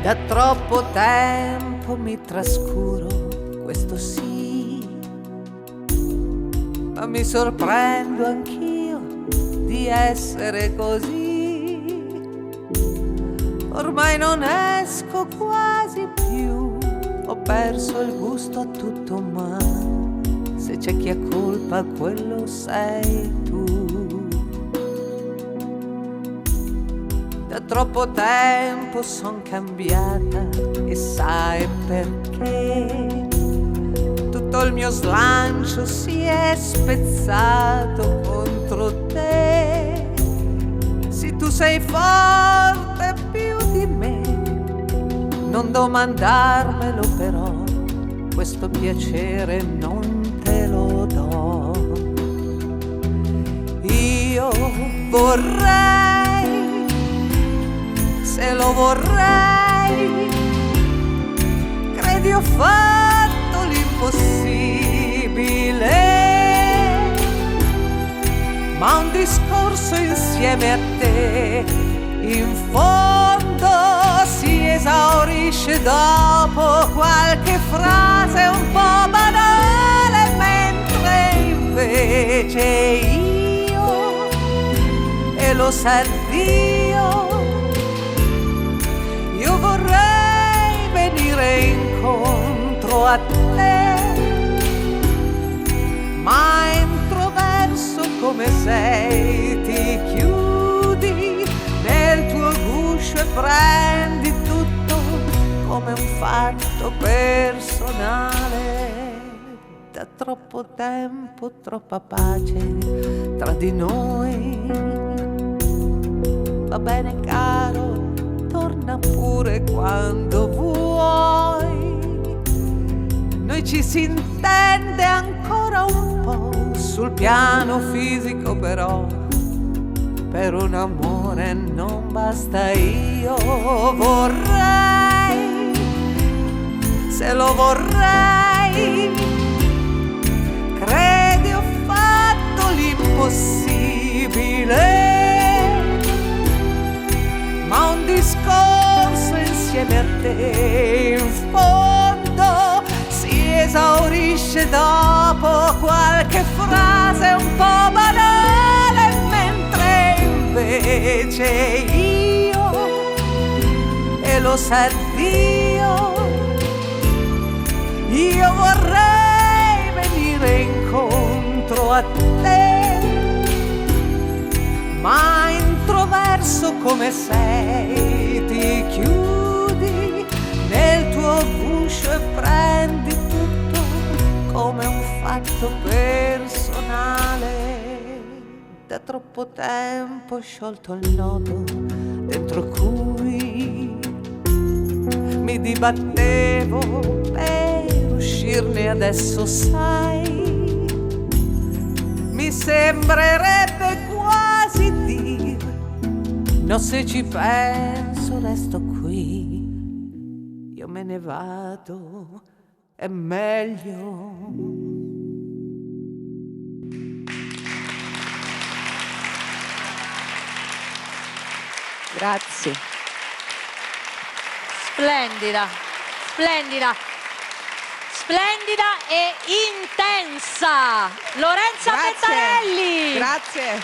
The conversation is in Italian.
Da troppo tempo mi trascuro, questo sì, ma mi sorprendo anch'io di essere così. Ormai non esco quasi più, ho perso il gusto a tutto, ma se c'è chi ha colpa quello sei tu. Da troppo tempo son cambiata e sai perché? Tutto il mio slancio si è spezzato contro te. Sì, tu sei forte più di me, non domandarmelo però, questo piacere non te lo do. Io vorrei, se lo vorrei, credi ho fatto l'impossibile, ma un discorso insieme a te in fondo si esaurisce dopo qualche frase un po' banale, mentre invece io, e lo sa Dio, io vorrei venire incontro a te, ma introverso come sei ti chiudi nel tuo guscio e prendi tutto come un fatto personale. Da troppo tempo, troppa pace tra di noi. Va bene caro, torna pure quando vuoi. Noi ci si intende ancora un po' sul piano fisico, però per un amore non basta. Io vorrei, se lo vorrei, credi ho fatto l'impossibile, ma un discorso insieme a te in fondo si esaurisce dopo qualche frase un po' banale, mentre invece io, e lo sa Dio, io vorrei venire incontro a te, ma introverso come sei ti chiudi nel tuo guscio e prendi tutto come un fatto personale. Da troppo tempo ho sciolto il nodo dentro cui mi dibattevo per uscirne, adesso sai, mi sembrerebbe quasi dire no, se ci penso resto qui, io me ne vado, è meglio. Grazie. Splendida, splendida, splendida e intensa. Lorenza Pettarelli. Grazie.